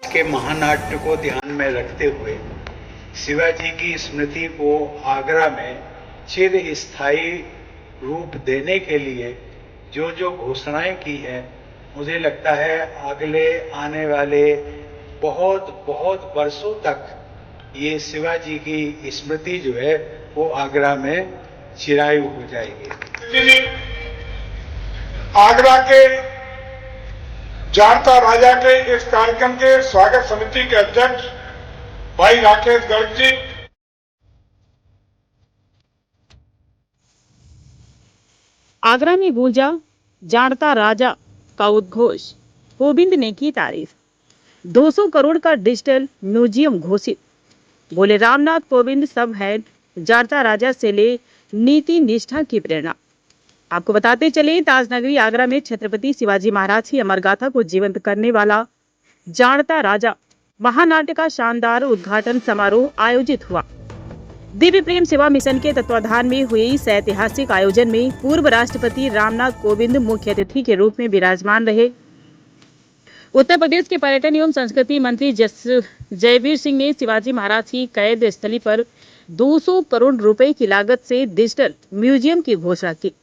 के महानाट्य को ध्यान में रखते हुए शिवाजी की स्मृति को आगरा में चिरस्थायी रूप देने के लिए जो जो घोषणाएं की हैं, मुझे लगता है अगले आने वाले बहुत बहुत वर्षों तक ये शिवाजी की स्मृति जो है वो आगरा में चिरायु हो जाएगी। आगरा के जाड़ता राजा के इस कार्यक्रम के स्वागत समिति के अध्यक्ष भाई राकेश गर्ग जी, आगरा में गूंजा जाड़ता राजा का उद्घोष, कोविंद ने की तारीफ। 200 करोड़ का डिजिटल म्यूजियम घोषित, बोले रामनाथ कोविंद सब है जाड़ता राजा से ले नीति निष्ठा की प्रेरणा। आपको बताते चले, ताजनगरी आगरा में छत्रपति शिवाजी महाराज की अमर गाथा को जीवंत करने वाला जाड़ता राजा महानाट्य का शानदार उद्घाटन समारोह आयोजित हुआ। दिव्य प्रेम सेवा मिशन के तत्वाधान में हुए इस ऐतिहासिक आयोजन में पूर्व राष्ट्रपति रामनाथ कोविंद मुख्य अतिथि के रूप में विराजमान रहे। उत्तर प्रदेश के पर्यटन एवं संस्कृति मंत्री जयवीर सिंह ने शिवाजी महाराज की कैद स्थली पर 200 करोड़ रुपए की लागत से डिजिटल म्यूजियम की घोषणा की,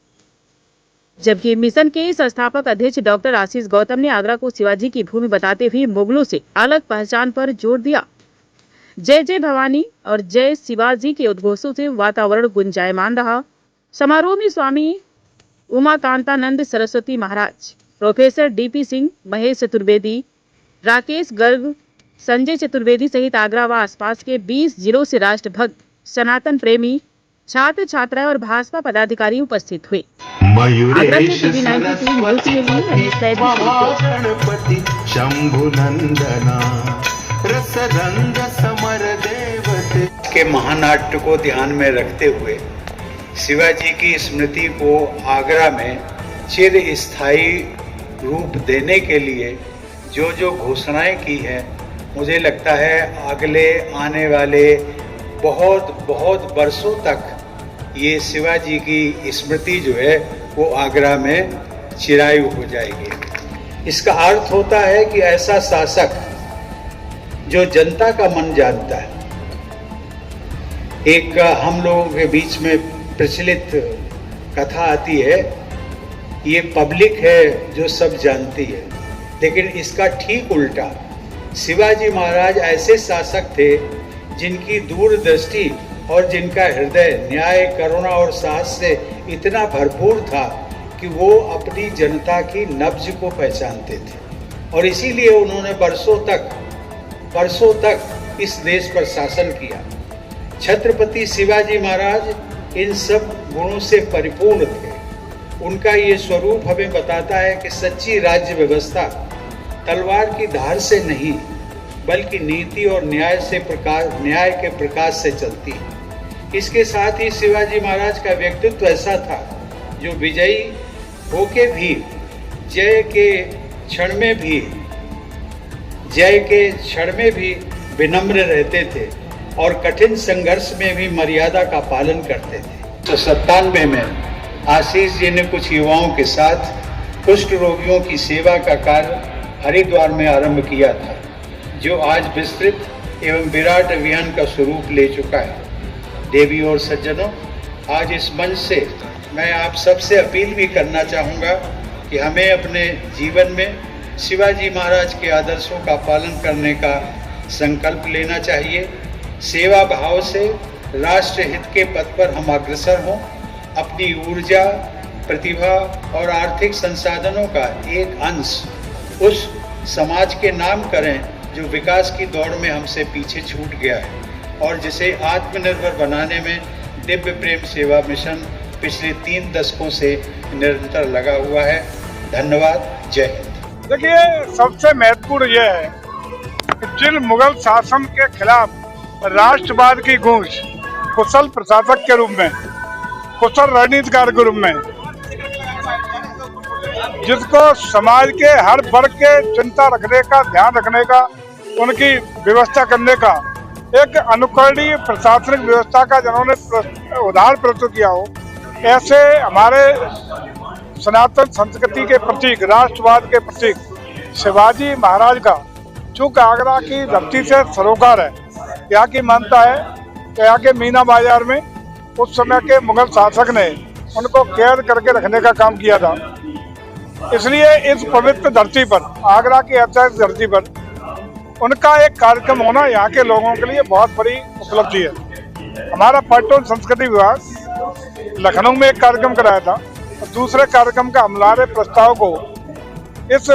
जबकि मिशन के संस्थापक अध्यक्ष डॉक्टर आशीष गौतम ने आगरा को शिवाजी की भूमि बताते हुए मुगलों से अलग पहचान पर जोर दिया। जय जय भवानी और जय शिवाजी के उद्घोषों से वातावरण गुंजायमान रहा। समारोह में स्वामी उमाकांतानंद सरस्वती महाराज, प्रोफेसर डीपी सिंह, महेश चतुर्वेदी, राकेश गर्ग, संजय चतुर्वेदी सहित आगरा व आसपास के 20 जिलों से राष्ट्रभक्त, सनातन प्रेमी, छात्र छात्राएं और भाजपा पदाधिकारी उपस्थित हुए। आगरा से टीवी 92 न्यूज़ के लिए गणपति शंभुनंदना रसरंग समर देवते के महानाट्य को ध्यान में रखते हुए शिवाजी की स्मृति को आगरा में चिरस्थायी रूप देने के लिए जो जो घोषणाएं की हैं, मुझे लगता है अगले आने वाले बहुत बहुत वर्षों तक ये शिवाजी की स्मृति जो है वो आगरा में चिरायु हो जाएगी। इसका अर्थ होता है कि ऐसा शासक जो जनता का मन जानता है। एक हम लोगों के बीच में प्रचलित कथा आती है, ये पब्लिक है जो सब जानती है, लेकिन इसका ठीक उल्टा, शिवाजी महाराज ऐसे शासक थे जिनकी दूरदृष्टि और जिनका हृदय न्याय, करुणा और साहस से इतना भरपूर था कि वो अपनी जनता की नब्ज को पहचानते थे, और इसीलिए उन्होंने वर्षों तक इस देश पर शासन किया। छत्रपति शिवाजी महाराज इन सब गुणों से परिपूर्ण थे। उनका ये स्वरूप हमें बताता है कि सच्ची राज्य व्यवस्था तलवार की धार से नहीं, बल्कि नीति और न्याय के प्रकाश से चलती है। इसके साथ ही शिवाजी महाराज का व्यक्तित्व ऐसा था जो विजयी होके भी जय के क्षण में भी विनम्र रहते थे और कठिन संघर्ष में भी मर्यादा का पालन करते थे। तो 97 में आशीष जी ने कुछ युवाओं के साथ कुष्ठ रोगियों की सेवा का कार्य हरिद्वार में आरंभ किया था, जो आज विस्तृत एवं विराट अभियान का स्वरूप ले चुका है। देवी और सज्जनों, आज इस मंच से मैं आप सबसे अपील भी करना चाहूँगा कि हमें अपने जीवन में शिवाजी महाराज के आदर्शों का पालन करने का संकल्प लेना चाहिए। सेवा भाव से राष्ट्र हित के पथ पर हम अग्रसर हों। अपनी ऊर्जा, प्रतिभा और आर्थिक संसाधनों का एक अंश उस समाज के नाम करें जो विकास की दौड़ में हमसे पीछे छूट गया है और जिसे आत्मनिर्भर बनाने में दिव्य प्रेम सेवा मिशन पिछले 3 दशकों से निरंतर लगा हुआ है। धन्यवाद। जय हिंद। देखिए, सबसे महत्वपूर्ण यह है कि जिन मुगल शासन के खिलाफ राष्ट्रवाद की गूंज कुशल प्रशासक के रूप में, कुशल रणनीतिकार के रूप में, जिसको समाज के हर वर्ग के चिंता रखने का, ध्यान रखने का, उनकी व्यवस्था करने का एक अनुकरणीय प्रशासनिक व्यवस्था का जिन्होंने उदाहरण प्रस्तुत किया हो, ऐसे हमारे सनातन संस्कृति के प्रतीक, राष्ट्रवाद के प्रतीक शिवाजी महाराज का चूंकि आगरा की धरती से सरोकार है, यहाँ की मानता है कि यहाँ के मीना बाजार में उस समय के मुगल शासक ने उनको कैद करके रखने का काम किया था। इसलिए इस पवित्र धरती पर, आगरा की ऐतिहासिक धरती पर उनका एक कार्यक्रम होना यहाँ के लोगों के लिए बहुत बड़ी उपलब्धि है। हमारा पर्यटन संस्कृति विभाग लखनऊ में एक कार्यक्रम कराया था और दूसरे कार्यक्रम का अमलारे प्रस्ताव को इस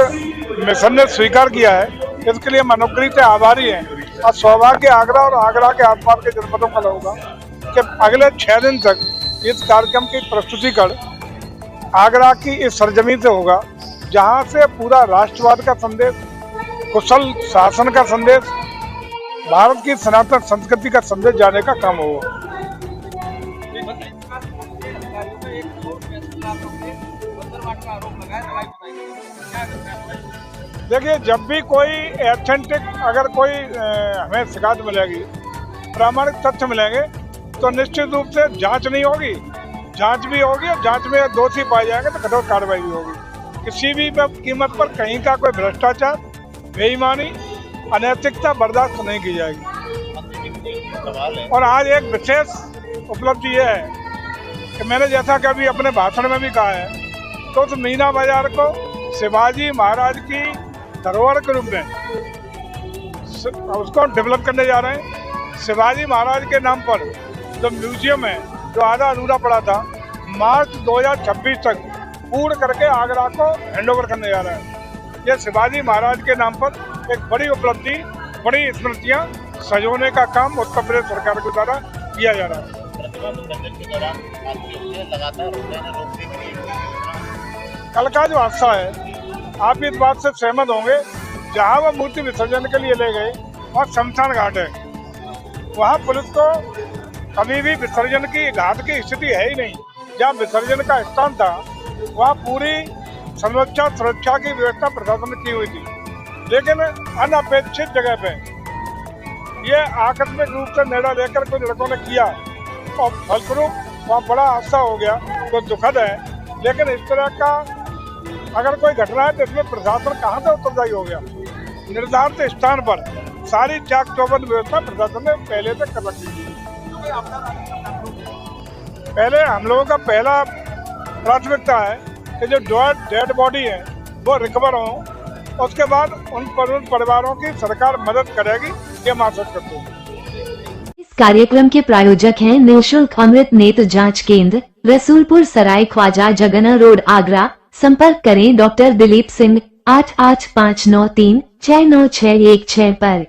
मिशन ने स्वीकार किया है। इसके लिए हम अनुग्रहित आभारी हैं और सौभाग्य आगरा और आगरा के आसपास के जनपदों का होगा कि अगले 6 दिन तक इस कार्यक्रम की प्रस्तुतिकरण आगरा की इस सरजमीन से होगा, जहां से पूरा राष्ट्रवाद का संदेश, कुशल शासन का संदेश, भारत की सनातन संस्कृति का संदेश जाने का काम होगा। देखिए, जब भी कोई एथेंटिक, अगर कोई हमें शिकायत मिलेगी, प्रामाणिक तथ्य मिलेंगे, तो निश्चित रूप से जांच नहीं होगी, जांच भी होगी और जांच में दोषी पाए जाएंगे तो कठोर कार्रवाई भी होगी। किसी भी कीमत पर कहीं का कोई भ्रष्टाचार, बेईमानी, अनैतिकता बर्दाश्त नहीं की जाएगी। और आज एक विशेष उपलब्धि ये है कि मैंने जैसा कि अभी अपने भाषण में भी कहा है, तो उस मीना बाजार को शिवाजी महाराज की धरोहर के रूप में उसको डेवलप करने जा रहे हैं। शिवाजी महाराज के नाम पर जो म्यूजियम है, जो आधा अधूरा पड़ा था, मार्च 2026 तक पूर्ण करके आगरा को हैंडओवर करने जा रहा है। यह शिवाजी महाराज के नाम पर एक बड़ी उपलब्धि, बड़ी स्मृतियां सजोने का काम उत्तर प्रदेश सरकार के द्वारा किया जा रहा है। कल का जो हादसा है, आप इस बात से सहमत होंगे, जहां वो मूर्ति विसर्जन के लिए ले गए और शमशान घाट है, वहां पुलिस को कभी भी विसर्जन की घाट की स्थिति है ही नहीं। जहां विसर्जन का स्थान था, वहां पूरी सुरक्षा की व्यवस्था प्रशासन ने की हुई थी, लेकिन अनपेक्षित जगह पे ये आकस्मिक रूप से निर्णय लेकर कुछ लड़कों ने किया और फलस्वरूप वहाँ बड़ा हादसा हो गया, तो दुखद है। लेकिन इस तरह का अगर कोई घटना है तो इसमें प्रशासन कहाँ से उत्तरदायी हो गया? निर्धारित स्थान पर सारी चाक चौबंद व्यवस्था प्रशासन ने पहले से कर रखी थी। पहले हम लोगों का पहला प्राथमिकता है कि जो डेड बॉडी है वो रिकवर हो, उसके बाद उन परिवारों की सरकार मदद करेगी, ये हम आशा करते हैं। इस कार्यक्रम के प्रायोजक हैं निःशुल्क अमृत नेत्र जांच केंद्र, रसूलपुर सराय ख्वाजा जगना रोड, आगरा। संपर्क करें डॉक्टर दिलीप सिंह 8859369616 पर।